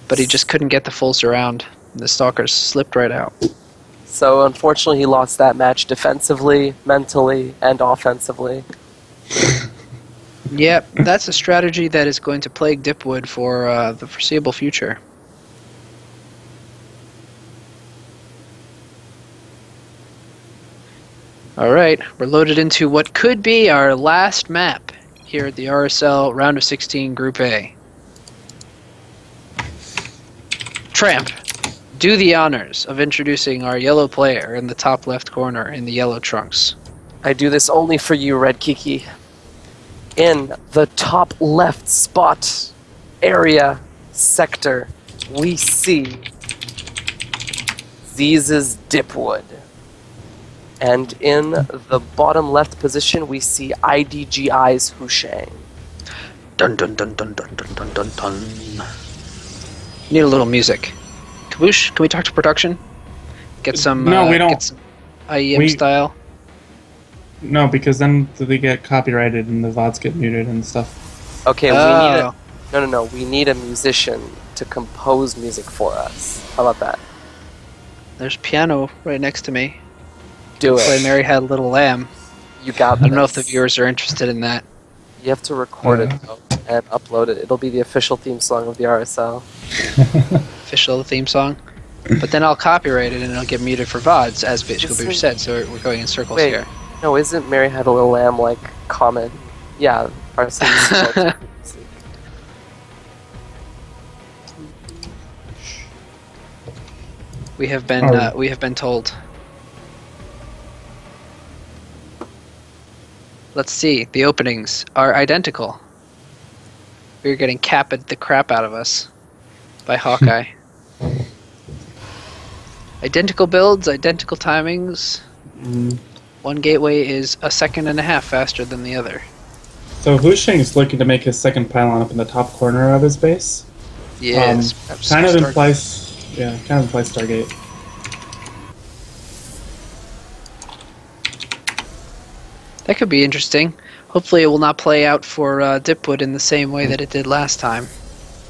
but he just couldn't get the full surround. The stalkers slipped right out. So unfortunately he lost that match defensively, mentally, and offensively. Yep, that's a strategy that is going to plague Dipwood for the foreseeable future. Alright, we're loaded into what could be our last map here at the RSL Round of 16 Group A. Tramp, do the honors of introducing our yellow player in the top left corner in the yellow trunks. I do this only for you, Redkeekee. In the top left spot, area, sector, we see Zeez's Dipwood. And in the bottom left position, we see IDGI's HuShang. Dun dun dun dun dun dun dun dun dun. Need a little music. Kaboosh, can we talk to production? Get some. No, we don't. Get some IEM style. No, because then they get copyrighted and the VODs get muted and stuff. Okay, we need No. We need a musician to compose music for us. How about that? There's piano right next to me. Do it. Play Mary Had a Little Lamb. You got this. I don't know if the viewers are interested in that. You have to record it though, and upload it. It'll be the official theme song of the RSL. Official theme song. But then I'll copyright it and it'll get muted for VODs, as basically said, so we're going in circles here. No, isn't Mary Had a Little Lamb like common? Yeah, RSL. We have been told. Let's see. The openings are identical. We're getting capped the crap out of us by Hawkeye. Identical builds, identical timings. One gateway is a second and a half faster than the other. So HuShang is looking to make his second pylon up in the top corner of his base. Yeah, kind of implies Stargate. That could be interesting. Hopefully it will not play out for Dipwood in the same way that it did last time.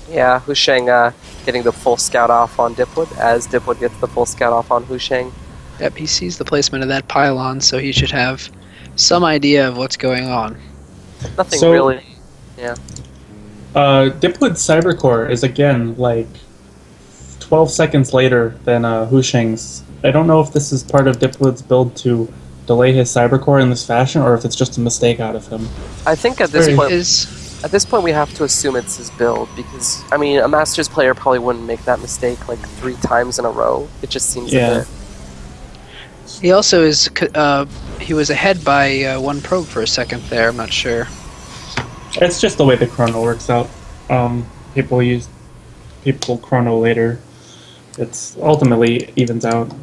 Yeah, HuShang getting the full scout off on Dipwood, as Dipwood gets the full scout off on HuShang. Yep, he sees the placement of that pylon, so he should have some idea of what's going on. Nothing really. Yeah. Dipwood's Cybercore is again like 12 seconds later than HuShang's. I don't know if this is part of Dipwood's build to delay his Cybercore in this fashion, or if it's just a mistake out of him. I think at this point we have to assume it's his build, because I mean a Masters player probably wouldn't make that mistake like 3 times in a row. It just seems a bit. He also is. He was ahead by 1 probe for a second there. I'm not sure. It's just the way the chrono works out. People chrono later. It's ultimately evens out.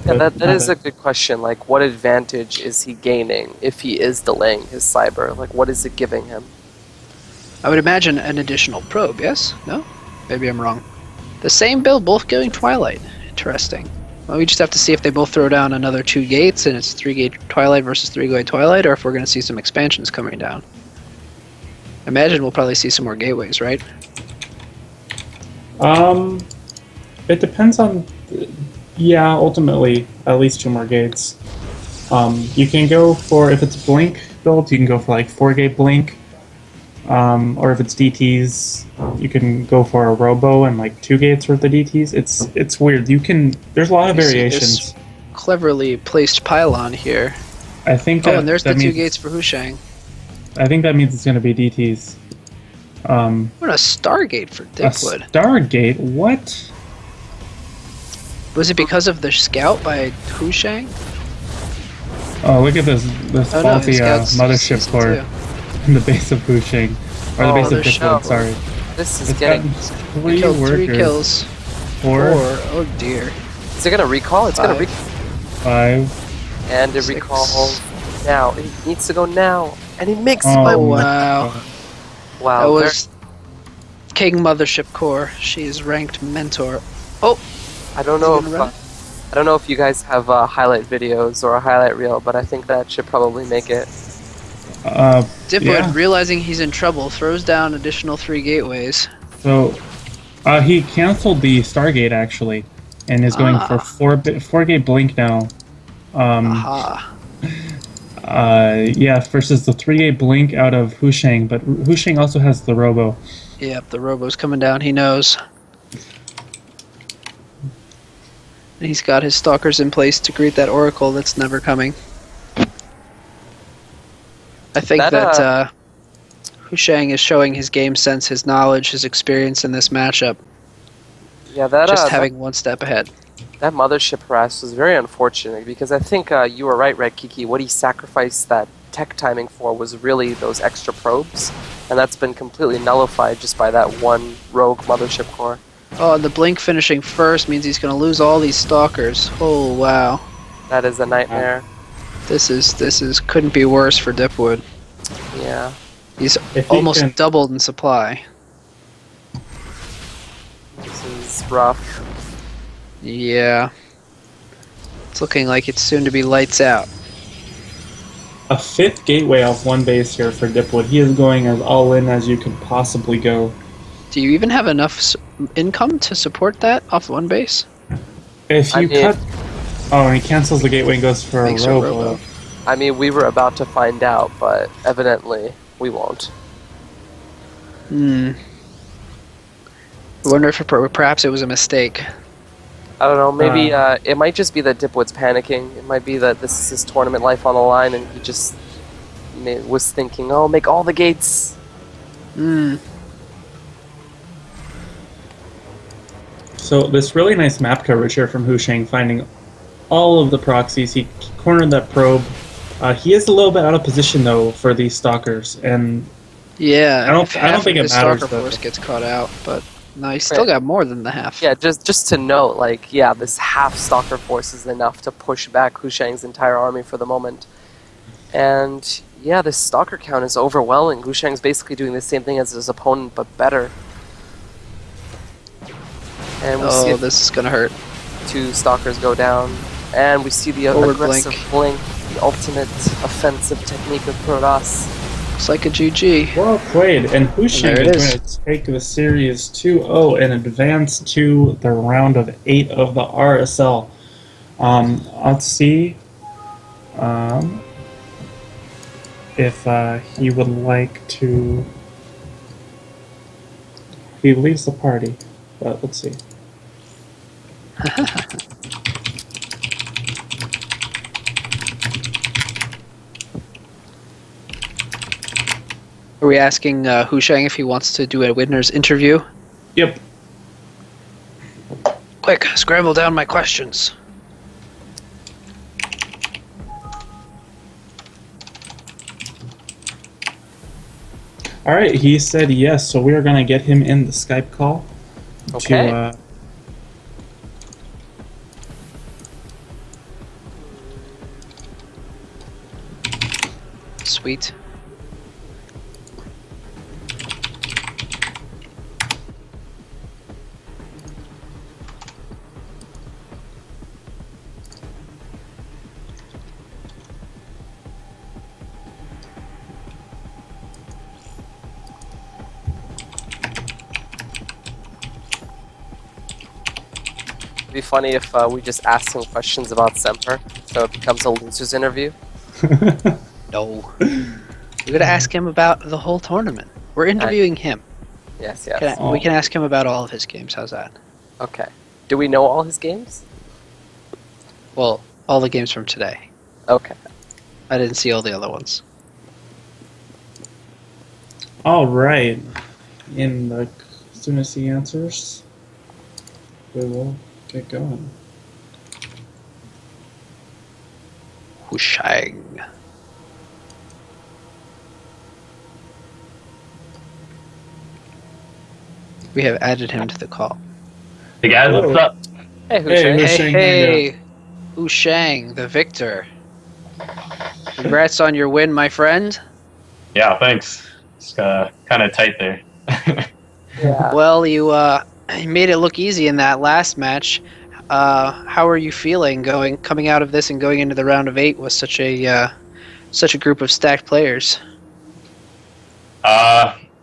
Yeah, that is a good question. Like, what advantage is he gaining if he is delaying his cyber? Like, what is it giving him? I would imagine an additional probe, yes? No? Maybe I'm wrong. The same build, both going Twilight. Interesting. Well, we just have to see if they both throw down another 2 gates and it's 3-gate Twilight versus 3-gate Twilight, or if we're going to see some expansions coming down. I imagine we'll probably see some more gateways, right? It depends on... Yeah, ultimately, at least 2 more gates. You can go for, if it's Blink build, you can go for like 4-gate Blink. Or if it's DTs, you can go for a Robo and like 2 gates worth of DTs. It's weird. There's a lot of variations. Cleverly placed pylon here. I think and there's the 2 gates for HuShang. I think that means it's going to be DTs. What a Stargate for Dipwood. A Stargate? What? Was it because of the scout by HuShang? Oh, look at this faulty mothership core in the base of HuShang. Or the base of Dipwood, sorry. This is getting... 3 workers. 3 kills. 4. Oh dear. Is it going to recall? It's going to recall. 5. And it recalls now. It needs to go now. And he makes it. Oh, wow. Wow. That was King Mothership Core. She is ranked mentor. Oh! I don't know if you guys have highlight videos or a highlight reel, but I think that should probably make it. Dipwood, realizing he's in trouble, throws down additional 3 gateways. So, He canceled the Stargate actually, and is going for 4-gate blink now. Aha. Yeah, versus the 3-gate blink out of HuShang, but HuShang also has the Robo. Yep, the Robo's coming down. He knows. And he's got his stalkers in place to greet that Oracle that's never coming. I think that HuShang is showing his game sense, his knowledge, his experience in this matchup. Yeah, that just having one step ahead. That mothership harass was very unfortunate because I think you were right, Redkeekee. What he sacrificed that tech timing for was really those extra probes, and that's been completely nullified just by that one rogue mothership core. Oh, and the blink finishing first means he's going to lose all these stalkers. Oh wow, that is a nightmare. This is couldn't be worse for Dipwood. Yeah, he's almost doubled in supply. This is rough. Yeah, it's looking like it's soon to be lights out. A 5th gateway off one base here for Dipwood. He is going as all in as you could possibly go. Do you even have enough income to support that off one base? If you cut... Oh, and he cancels the gateway and goes for a Robo. I mean, we were about to find out, but evidently we won't. I wonder if perhaps it was a mistake. I don't know, maybe it might just be that Dipwood's panicking. It might be that this is his tournament life on the line and he just was thinking, oh, make all the gates. So this really nice map coverage here from HuShang, finding all of the proxies. He cornered that probe. He is a little bit out of position though for these stalkers, and yeah, I don't think it matters. Stalker force gets caught out, but no, he's still got more than the half. Yeah, just to note, like, yeah, this half stalker force is enough to push back HuShang's entire army for the moment, and yeah, this stalker count is overwhelming. HuShang's basically doing the same thing as his opponent, but better. And we see this is gonna hurt. 2 stalkers go down, and we see the aggressive blink, the ultimate offensive technique of Protoss. Looks like a GG. Well played, and HuShang is going to take the series 2-0 and advance to the round of 8 of the RSL. Let's see if he would like to... He leaves the party, but let's see. Are we asking HuShang if he wants to do a winner's interview? Yep. Quick, scramble down my questions. Alright, he said yes, so we are going to get him in the Skype call. Okay. To, Sweet. It'd be funny if we just ask him questions about Semper, so it becomes a loser's interview. No. We're gonna ask him about the whole tournament. We're interviewing him. Yes, yes. We can ask him about all of his games. How's that? Okay. Do we know all his games? Well, all the games from today. Okay. I didn't see all the other ones. Alright. As soon as he answers, we will get going. HuShang. We have added him to the call. Hey guys, what's up? Hey, HuShang. Hey, HuShang, the victor. Congrats on your win, my friend. Yeah, thanks. It's kind of tight there. Yeah. Well, you made it look easy in that last match. How are you feeling coming out of this and going into the round of 8 with such a group of stacked players?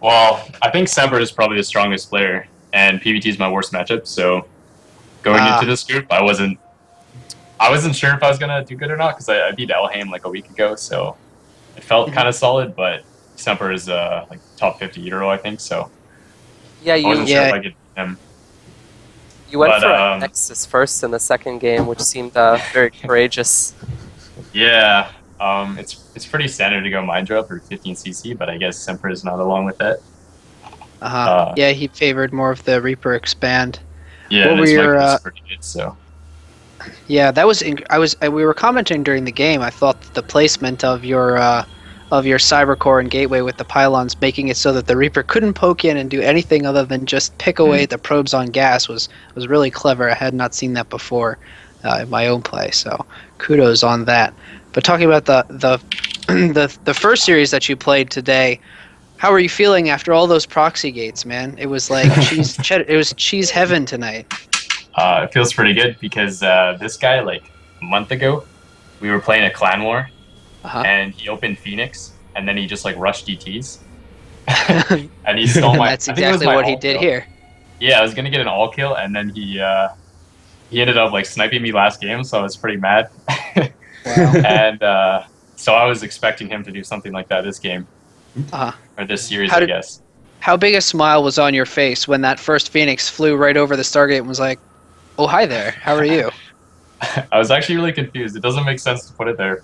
Well, I think Semper is probably the strongest player. and PvT is my worst matchup. So going into this group, I wasn't sure if I was gonna do good or not because I beat Elhaim like a week ago, so it felt kind of solid. But Semper is like top 50 Euro, I think. So Yeah, I wasn't sure if I could beat him. You went for a Nexus first in the second game, which seemed very courageous. Yeah, it's pretty standard to go Mind Drop or 15cc, but I guess Semper is not along with that. Yeah, he favored more of the Reaper expand. Yeah, and his mic was pretty good, so. Yeah, that was. We were commenting during the game. I thought the placement of your Cybercore and Gateway with the pylons, making it so that the Reaper couldn't poke in and do anything other than just pick away the probes on gas was really clever. I had not seen that before in my own play, so kudos on that. But talking about the first series that you played today, how are you feeling after all those proxy gates, man? It was like it was cheese heaven tonight. It feels pretty good because this guy, like a month ago, we were playing a clan war, and he opened Phoenix, and then he just like rushed DTs, and he stole my. That's exactly what he did here. Yeah, I was gonna get an all kill, and then he ended up like sniping me last game, so I was pretty mad. Wow. And so I was expecting him to do something like that this game, or this series, I guess. How big a smile was on your face when that first Phoenix flew right over the Stargate and was like, "Oh, hi there. How are you?" I was actually really confused. It doesn't make sense to put it there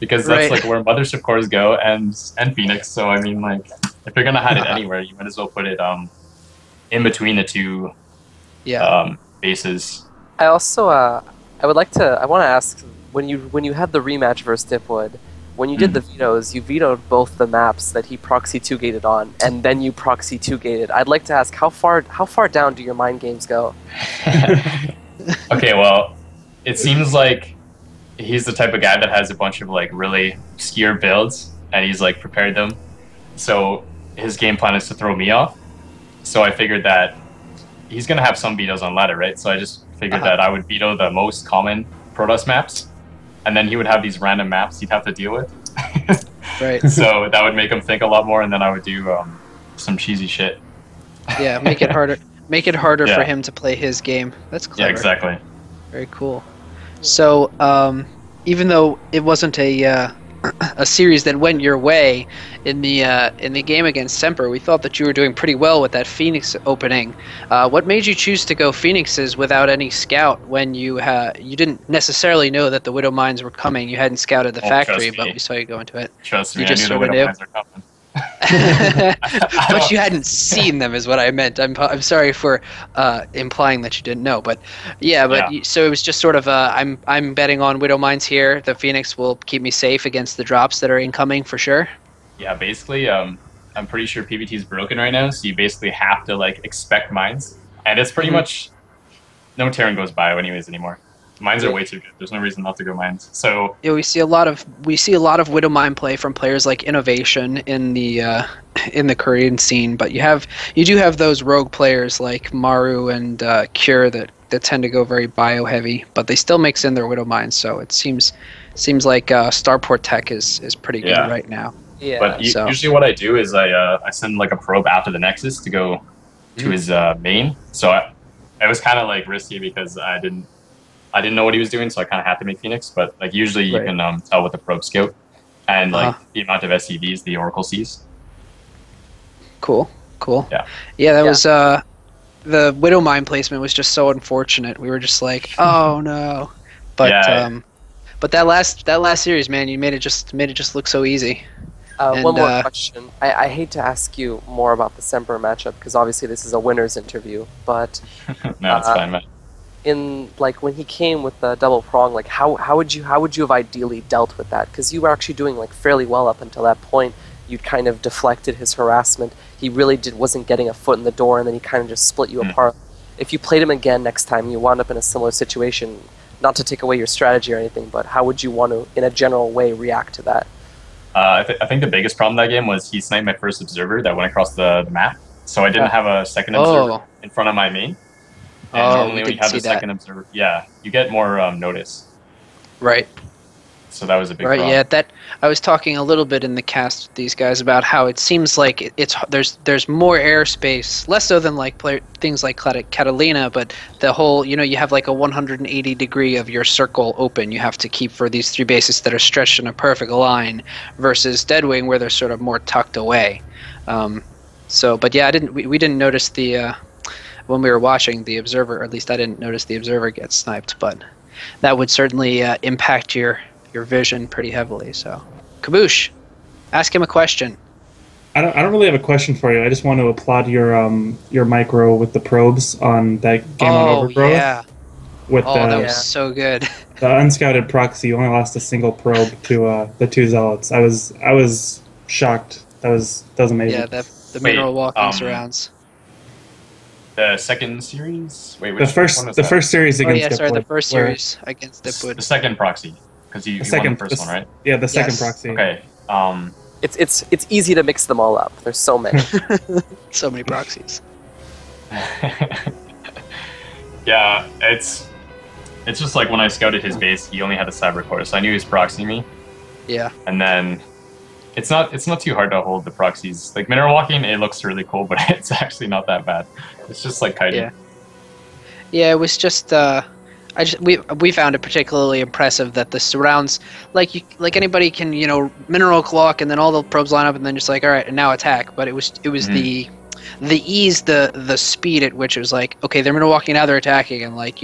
because that's like where mothership cores go and Phoenix. So I mean, like, if you're gonna hide it anywhere, you might as well put it in between the two bases. I also I want to ask, when you had the rematch versus Dipwood, when you did the vetoes, you vetoed both the maps that he proxy 2-gated on, and then you proxy 2-gated. I'd like to ask, how far down do your mind games go? Okay, well, it seems like he's the type of guy that has a bunch of like really obscure builds, and he's like prepared them. So his game plan is to throw me off. So I figured that he's gonna have some vetoes on ladder, right? So I just figured that I would veto the most common Protoss maps, and then he would have these random maps he'd have to deal with. Right. So that would make him think a lot more, and then I would do some cheesy shit. Yeah, make it harder. Make it harder for him to play his game. That's clever. Yeah, exactly. Very cool. So, even though it wasn't a series that went your way in the game against Semper, we thought that you were doing pretty well with that Phoenix opening. What made you choose to go Phoenixes without any scout when you didn't necessarily know that the Widow Mines were coming? You hadn't scouted the factory, but we saw you go into it. Trust me, you just I knew the Widow Mines are coming. But you hadn't seen them, is what I meant. I'm sorry for implying that you didn't know, but so it was just sort of I'm betting on Widow Mines here. The Phoenix will keep me safe against the drops that are incoming for sure. Yeah, basically, I'm pretty sure PvT is broken right now, so you basically have to like expect mines, and it's pretty much no Terran goes bio anyways anymore. Mines are way too good. There's no reason not to go mines. So yeah, we see a lot of Widow Mine play from players like Innovation in the Korean scene, but you do have those rogue players like Maru and Cure that tend to go very bio heavy, but they still mix in their Widow Mines. So it seems like Starport Tech is pretty good right now. Yeah. But usually what I do is I send like a probe after the Nexus to go to his main. So it was kind of like risky because I didn't know what he was doing, so I kind of had to make Phoenix. But like usually you can tell with the probe scout and like the amount of SCVs the Oracle sees. Cool. Yeah, that was the Widow Mine placement was just so unfortunate. We were just like, oh no. But but that last series, man, you made it just look so easy. One more question. I hate to ask you more about the Semper matchup because obviously this is a winner's interview, but no, it's fine, man. In like when he came with the double prong, like how would you have ideally dealt with that? Because you were actually doing like fairly well up until that point. You'd kind of deflected his harassment. He really wasn't getting a foot in the door, and then he kind of just split you apart. If you played him again next time, you wound up in a similar situation. Not to take away your strategy or anything, but how would you want to, in a general way, react to that? I think the biggest problem that game was he sniped my first observer that went across the map, so I didn't have a second observer in front of my main. And normally when you have the second observer, you get more notice. Right. So that was a big Right, problem. yeah, that I was talking a little bit in the cast with these guys about how it seems like there's more airspace, less so than like things like Catalina, but the whole, you have like a 180 degree of your circle open. You have to keep for these 3 bases that are stretched in a perfect line, versus Deadwing where they're sort of more tucked away. But yeah, we didn't notice the when we were watching the observer, or at least I didn't notice the observer get sniped, but that would certainly impact your vision pretty heavily. So, Kaboosh, ask him a question. I don't really have a question for you. I just want to applaud your micro with the probes on that game on Overgrowth. Yeah. With that was so good. The unscouted proxy, you only lost a single probe to the 2 zealots. I was shocked. That was amazing. Yeah, the mineral walking surrounds. The second series? Wait, the first series against Dipwood. The first series against Dipwood. The second proxy. Because you won the first one, right? Yeah, the second proxy. Okay. It's easy to mix them all up. There's so many. So many proxies. Yeah, it's just like when I scouted his base, he only had a cyber core, so I knew he was proxying me. Yeah. And then it's not too hard to hold the proxies. Like mineral walking, it looks really cool, but it's actually not that bad. It's just like kiting. Yeah, it was just we found it particularly impressive that the surrounds, like anybody can, mineral clock and then all the probes line up and then just like, all right, and now attack. But it was the ease, the speed at which it was like, okay, they're mineral walking, now they're attacking, and like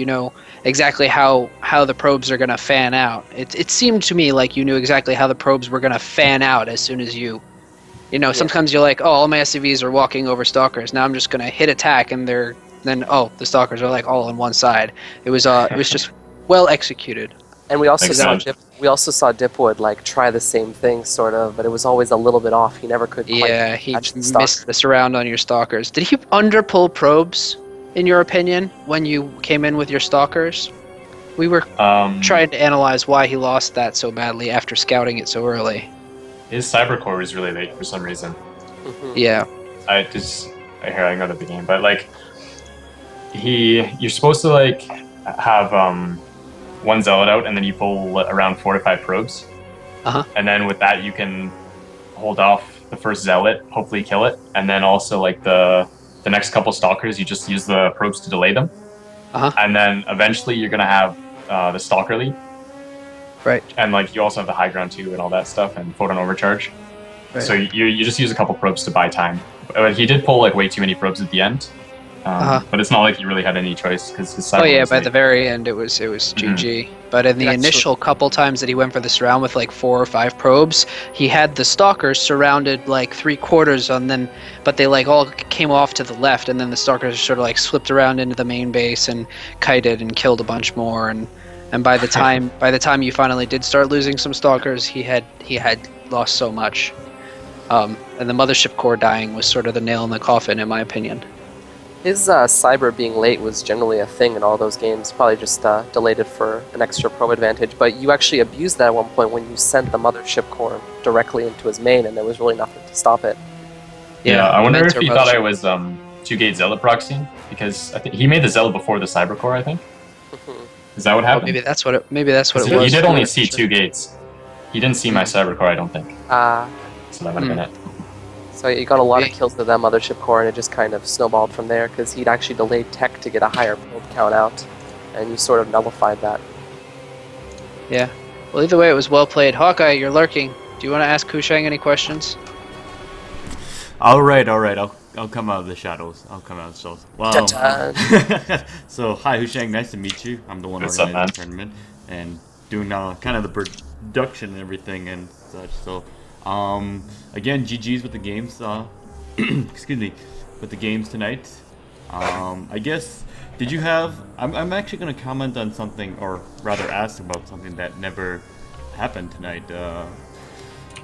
exactly how the probes are gonna fan out. It seemed to me like you knew exactly how the probes were gonna fan out as soon as sometimes you're like, oh, all my SCVs are walking over stalkers. Now I'm just gonna hit attack and the stalkers are like all on one side. It was just well executed. And we also saw Dipwood like try the same thing sort of, but it was always a little bit off. He never could quite he catch the missed the surround on your stalkers. Did he underpull probes, in your opinion, when you came in with your stalkers? We were trying to analyze why he lost that so badly after scouting it so early. His cyber core was really late for some reason. Mm-hmm. Yeah. I go to the game, but like you're supposed to like have one zealot out, and then you pull around 4 to 5 probes. And then with that, you can hold off the first zealot, hopefully kill it, and then also like the next couple stalkers, you just use the probes to delay them. And then eventually you're gonna have the stalker lead. Right. And like you also have the high ground too, and all that stuff, and photon overcharge. Right. So you just use a couple probes to buy time. But he did pull like way too many probes at the end. But it's not like he really had any choice because his cyber was by late. the very end it was GG. But in the initial couple times that he went for the surround with like 4 or 5 probes, he had the stalkers surrounded like 3/4 on them, but they like all came off to the left, and then the stalkers sort of like slipped around into the main base and kited and killed a bunch more. And by the time you finally did start losing some stalkers, he had lost so much. And the mothership core dying was sort of the nail in the coffin, in my opinion. His cyber being late was generally a thing in all those games. Probably just delayed it for an extra probe advantage. But you actually abused that at one point when you sent the mothership core directly into his main, and there was really nothing to stop it. Yeah, I wonder if he thought I was 2-gate zealot proxying, because I think he made the zealot before the cyber core. I think. Is that what happened? Maybe that's what it was. He did only see 2 gates. He didn't see my cyber core, I don't think. So that might have been it. So he got a lot of kills to that mothership core, and it just kind of snowballed from there, because he'd actually delayed tech to get a higher probe count out, and you sort of nullified that. Yeah. Well, either way, it was well played. Hawkeye, you're lurking. Do you want to ask HuShang any questions? All right. I'll come out of the shadows. I'll come out of the shadows. Wow. So, hi, HuShang. Nice to meet you. I'm the one organizing the tournament and doing kind of the production and everything and such. So, again, GG's with the games. Excuse me, with the games tonight. I guess. Did you have? I'm actually going to comment on something, or rather, ask about something that never happened tonight.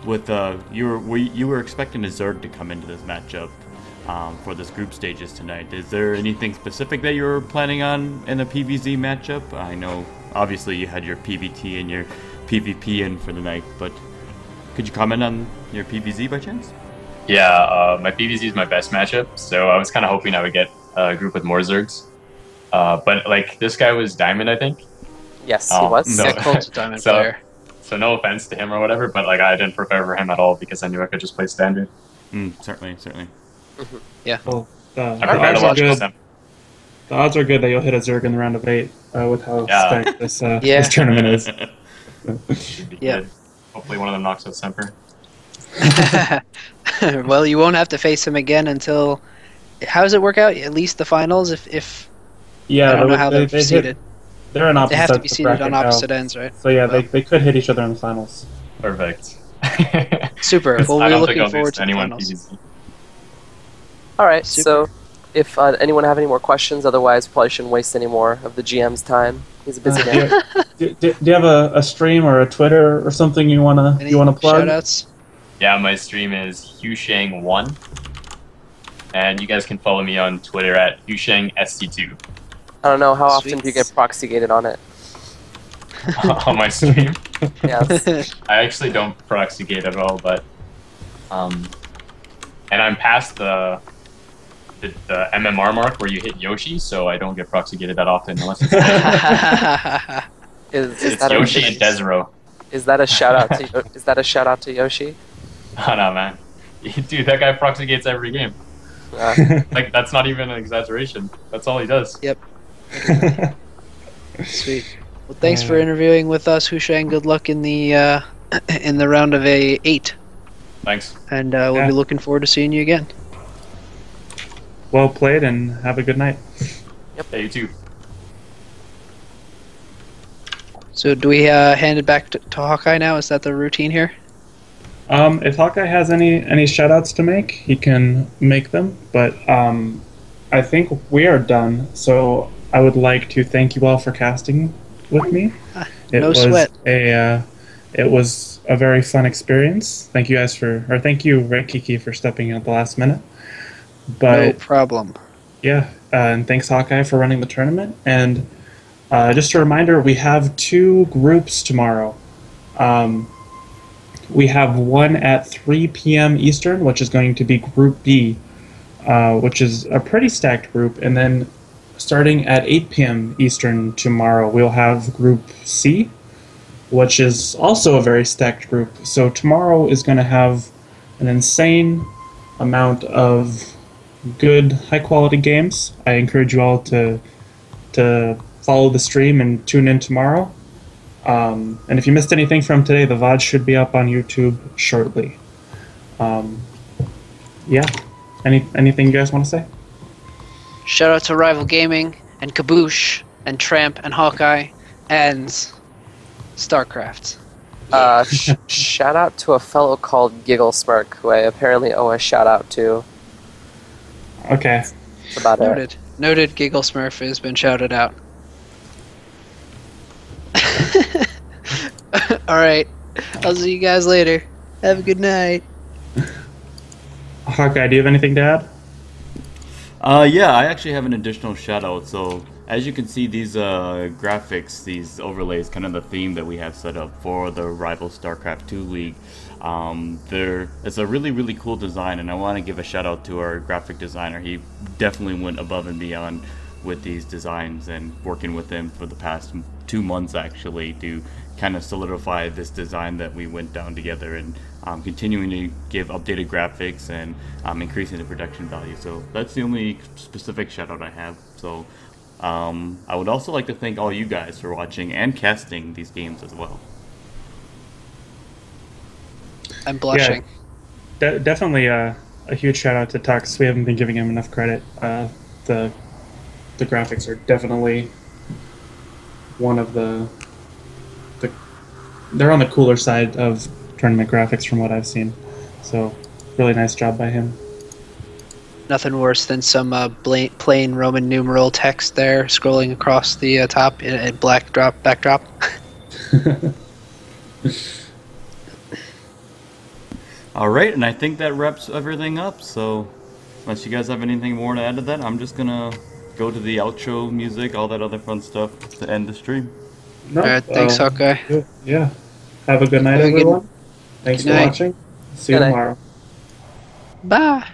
With you were expecting a Zerg to come into this matchup for this group stages tonight. Is there anything specific that you're planning on in the PvZ matchup? I know obviously you had your PvT and your PvP in for the night, but could you comment on your PvZ by chance? Yeah, my PvZ is my best matchup, so I was kind of hoping I would get a group with more Zergs. But like this guy was Diamond, I think. Yes, he was. Colt's a Diamond player. So no offense to him or whatever, but like I didn't prepare for him at all because I knew I could just play standard. Certainly. Yeah. Well, I prepared a lot good. for him. The odds are good that you'll hit a Zerg in the round of 8 with how stacked this this tournament is. Should be Yeah. good. Hopefully one of them knocks out Semper. Well, you won't have to face him again until. How does it work out? At least the finals, if Yeah, I don't know how they're they seeded. they're on opposite They have to sides be of the seated on bracket now. opposite ends, right? So yeah, Well. they could hit each other in the finals. Perfect. Super. Well, I we're don't think looking I'll forward lose to the anyone finals. PvZ. All right, Super. so if anyone have any more questions, otherwise probably shouldn't waste any more of the GM's time. He's a busy man. Do you have a stream or a Twitter or something you wanna Any plug? shout-outs? Yeah, my stream is HuShang1. And you guys can follow me on Twitter at HuShangST2 I don't know, how often Sweet. do you get proxy-gated on it? on my stream. Yes. I actually don't proxy-gate at all, but and I'm past the MMR mark where you hit Yoshi, so I don't get proxy-gated that often unless it's, Is it's Yoshi and Desro. Is that a shout-out to Yoshi? Oh no, man. Dude, that guy proxy-gates every game. Like, that's not even an exaggeration. That's all he does. Yep. Sweet. Well, thanks for interviewing with us, HuShang. Good luck in the round of 8. Thanks. And we'll be looking forward to seeing you again. Well played, and have a good night. Yeah, you too. So do we hand it back to Hawkeye now? Is that the routine here? If Hawkeye has any shout-outs to make, he can make them, but I think we are done, so I would like to thank you all for casting with me. No sweat. It was a very fun experience. Thank you guys thank you, Redkeekee, for stepping in at the last minute. But No problem. yeah, and thanks Hawkeye for running the tournament. And just a reminder, we have 2 groups tomorrow. We have one at 3 p.m. Eastern, which is going to be Group B, which is a pretty stacked group. And then starting at 8 p.m. Eastern tomorrow, we'll have Group C, which is also a very stacked group. So tomorrow is going to have an insane amount of good, high-quality games. I encourage you all to follow the stream and tune in tomorrow. And if you missed anything from today, the VOD should be up on YouTube shortly. Yeah. Anything you guys want to say? Shout out to Rival Gaming and Kaboosh and Tramp and Hawkeye and StarCraft. Shout out to a fellow called Giggle Smirk, who I apparently owe a shout out to. Okay. That's about it. Noted. Noted. Giggle Smurf has been shouted out. Alright. I'll see you guys later. Have a good night. Hawkeye, do you have anything to add? Yeah, I actually have an additional shout out. So as you can see, these graphics, these overlays, kind of the theme that we have set up for the Rival StarCraft 2 League. It's a really cool design, and I want to give a shout out to our graphic designer. He definitely went above and beyond with these designs, and working with him for the past 2 months actually to kind of solidify this design that we went down together, and continuing to give updated graphics and increasing the production value. So that's the only specific shout out I have. So I would also like to thank all you guys for watching and casting these games as well. I'm blushing. Yeah, definitely a huge shout out to Tux. We haven't been giving him enough credit. The graphics are definitely one of they're on the cooler side of tournament graphics from what I've seen. So really nice job by him. Nothing worse than some plain Roman numeral text there scrolling across the top in a black backdrop. Alright, and I think that wraps everything up, so unless you guys have anything more to add to that, I'm just gonna go to the outro music, all that other fun stuff to end the stream. No, Alright, thanks, Hawkeye. Yeah. Have a good night, Have a good- everyone. Thanks good for night. watching. See you Good night. tomorrow. Bye.